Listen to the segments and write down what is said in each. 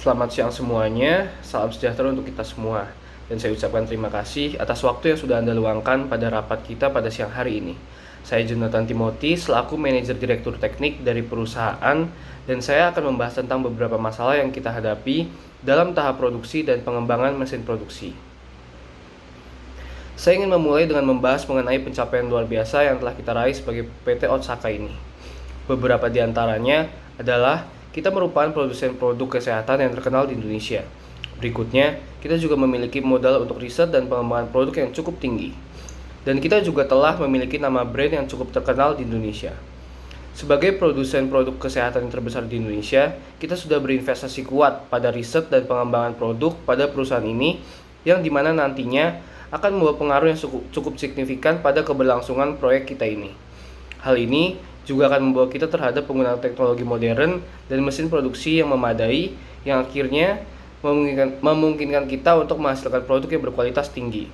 Selamat siang semuanya, salam sejahtera untuk kita semua. Dan saya ucapkan terima kasih atas waktu yang sudah Anda luangkan pada rapat kita pada siang hari ini. Saya Jonathan Timothy, selaku manajer direktur teknik dari perusahaan, dan saya akan membahas tentang beberapa masalah yang kita hadapi dalam tahap produksi dan pengembangan mesin produksi. Saya ingin memulai dengan membahas mengenai pencapaian luar biasa yang telah kita raih sebagai PT Otsaka ini. Beberapa di antaranya adalah kita merupakan produsen produk kesehatan yang terkenal di Indonesia. Berikutnya, kita juga memiliki modal untuk riset dan pengembangan produk yang cukup tinggi. Dan kita juga telah memiliki nama brand yang cukup terkenal di Indonesia. Sebagai produsen produk kesehatan yang terbesar di Indonesia, kita sudah berinvestasi kuat pada riset dan pengembangan produk pada perusahaan ini, yang dimana nantinya akan membawa pengaruh yang cukup signifikan pada keberlangsungan proyek kita ini. Hal ini juga akan membawa kita terhadap penggunaan teknologi modern dan mesin produksi yang memadai, yang akhirnya memungkinkan kita untuk menghasilkan produk yang berkualitas tinggi.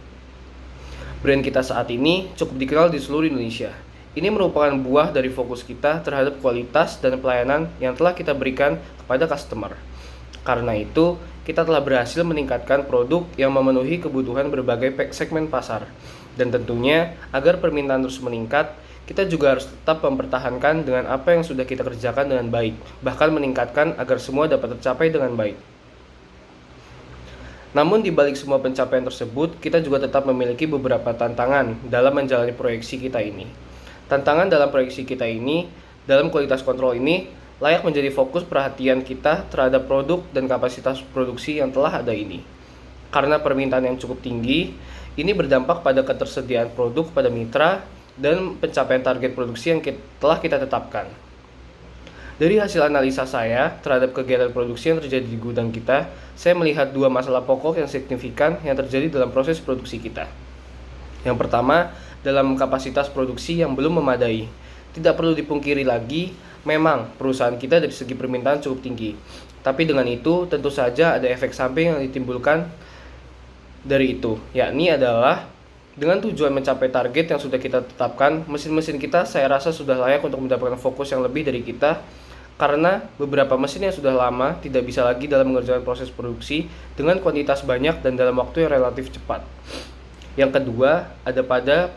Brand kita saat ini cukup dikenal di seluruh Indonesia. Ini merupakan buah dari fokus kita terhadap kualitas dan pelayanan yang telah kita berikan kepada customer. Karena itu, kita telah berhasil meningkatkan produk yang memenuhi kebutuhan berbagai segmen pasar. Dan tentunya, agar permintaan terus meningkat, kita juga harus tetap mempertahankan dengan apa yang sudah kita kerjakan dengan baik, bahkan meningkatkan agar semua dapat tercapai dengan baik. Namun di balik semua pencapaian tersebut, kita juga tetap memiliki beberapa tantangan dalam menjalani proyeksi kita ini. Tantangan dalam proyeksi kita ini, dalam kualitas kontrol ini, layak menjadi fokus perhatian kita terhadap produk dan kapasitas produksi yang telah ada ini. Karena permintaan yang cukup tinggi, ini berdampak pada ketersediaan produk pada mitra dan pencapaian target produksi yang telah kita tetapkan. Dari hasil analisa saya terhadap kegiatan produksi yang terjadi di gudang kita, saya melihat dua masalah pokok yang signifikan yang terjadi dalam proses produksi kita. Yang pertama, dalam kapasitas produksi yang belum memadai. Tidak perlu dipungkiri lagi, memang perusahaan kita dari segi permintaan cukup tinggi. Tapi dengan itu, tentu saja ada efek samping yang ditimbulkan dari itu, yakni adalah dengan tujuan mencapai target yang sudah kita tetapkan, mesin-mesin kita saya rasa sudah layak untuk mendapatkan fokus yang lebih dari kita, karena beberapa mesin yang sudah lama tidak bisa lagi dalam mengerjakan proses produksi dengan kuantitas banyak dan dalam waktu yang relatif cepat. Yang kedua, ada pada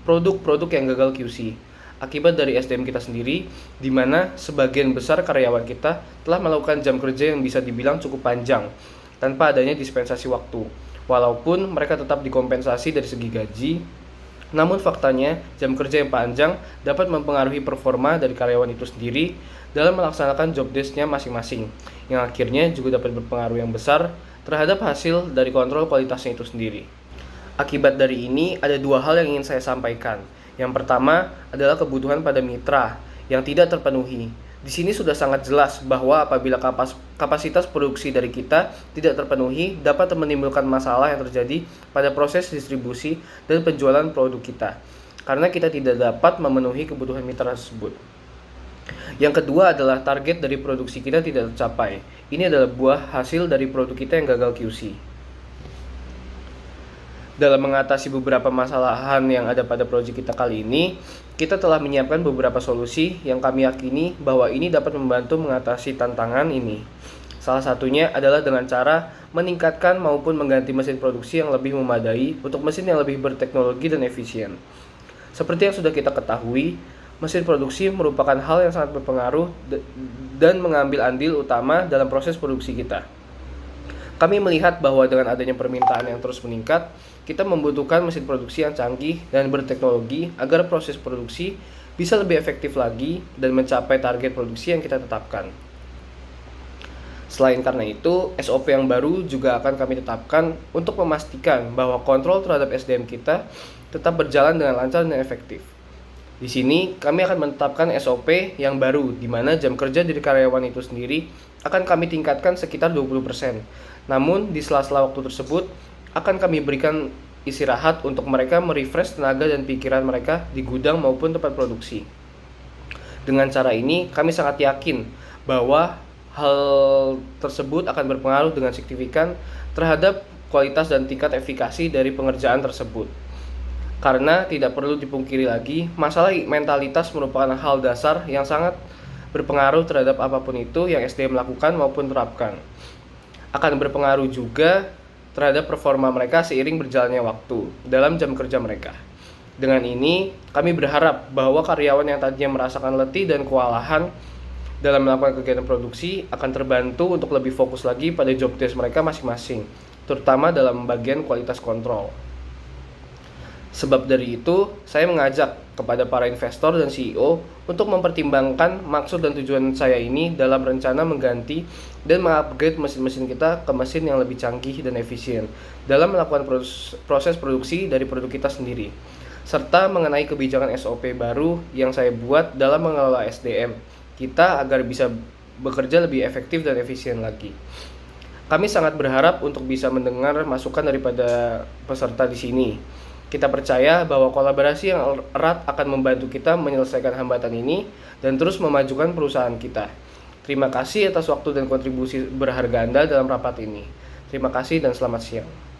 produk-produk yang gagal QC. Akibat dari SDM kita sendiri, di mana sebagian besar karyawan kita telah melakukan jam kerja yang bisa dibilang cukup panjang, tanpa adanya dispensasi waktu. Walaupun mereka tetap dikompensasi dari segi gaji, namun faktanya jam kerja yang panjang dapat mempengaruhi performa dari karyawan itu sendiri dalam melaksanakan job desk-nya masing-masing, yang akhirnya juga dapat berpengaruh yang besar terhadap hasil dari kontrol kualitasnya itu sendiri. Akibat dari ini, ada dua hal yang ingin saya sampaikan. Yang pertama adalah kebutuhan pada mitra yang tidak terpenuhi. Di sini sudah sangat jelas bahwa apabila kapasitas produksi dari kita tidak terpenuhi, dapat menimbulkan masalah yang terjadi pada proses distribusi dan penjualan produk kita, karena kita tidak dapat memenuhi kebutuhan mitra tersebut. Yang kedua adalah target dari produksi kita tidak tercapai. Ini adalah buah hasil dari produk kita yang gagal QC. Dalam mengatasi beberapa masalahan yang ada pada proyek kita kali ini, kita telah menyiapkan beberapa solusi yang kami yakini bahwa ini dapat membantu mengatasi tantangan ini. Salah satunya adalah dengan cara meningkatkan maupun mengganti mesin produksi yang lebih memadai untuk mesin yang lebih berteknologi dan efisien. Seperti yang sudah kita ketahui, mesin produksi merupakan hal yang sangat berpengaruh dan mengambil andil utama dalam proses produksi kita. Kami melihat bahwa dengan adanya permintaan yang terus meningkat, kita membutuhkan mesin produksi yang canggih dan berteknologi agar proses produksi bisa lebih efektif lagi dan mencapai target produksi yang kita tetapkan. Selain karena itu, SOP yang baru juga akan kami tetapkan untuk memastikan bahwa kontrol terhadap SDM kita tetap berjalan dengan lancar dan efektif. Di sini, kami akan menetapkan SOP yang baru, di mana jam kerja dari karyawan itu sendiri akan kami tingkatkan sekitar 20%. Namun, di sela-sela waktu tersebut, akan kami berikan istirahat untuk mereka merefresh tenaga dan pikiran mereka di gudang maupun tempat produksi. Dengan cara ini, kami sangat yakin bahwa hal tersebut akan berpengaruh dengan signifikan terhadap kualitas dan tingkat efikasi dari pengerjaan tersebut. Karena tidak perlu dipungkiri lagi, masalah mentalitas merupakan hal dasar yang sangat berpengaruh terhadap apapun itu yang SDM lakukan maupun terapkan. akan berpengaruh juga terhadap performa mereka seiring berjalannya waktu dalam jam kerja mereka. Dengan ini, kami berharap bahwa karyawan yang tadinya merasakan letih dan kewalahan dalam melakukan kegiatan produksi akan terbantu untuk lebih fokus lagi pada job desk mereka masing-masing, terutama dalam bagian kualitas kontrol. Sebab dari itu, saya mengajak kepada para investor dan CEO untuk mempertimbangkan maksud dan tujuan saya ini dalam rencana mengganti dan mengupgrade mesin-mesin kita ke mesin yang lebih canggih dan efisien dalam melakukan proses produksi dari produk kita sendiri, serta mengenai kebijakan SOP baru yang saya buat dalam mengelola SDM kita agar bisa bekerja lebih efektif dan efisien lagi. Kami sangat berharap untuk bisa mendengar masukan daripada peserta di sini. Kita percaya bahwa kolaborasi yang erat akan membantu kita menyelesaikan hambatan ini dan terus memajukan perusahaan kita. Terima kasih atas waktu dan kontribusi berharga Anda dalam rapat ini. Terima kasih dan selamat siang.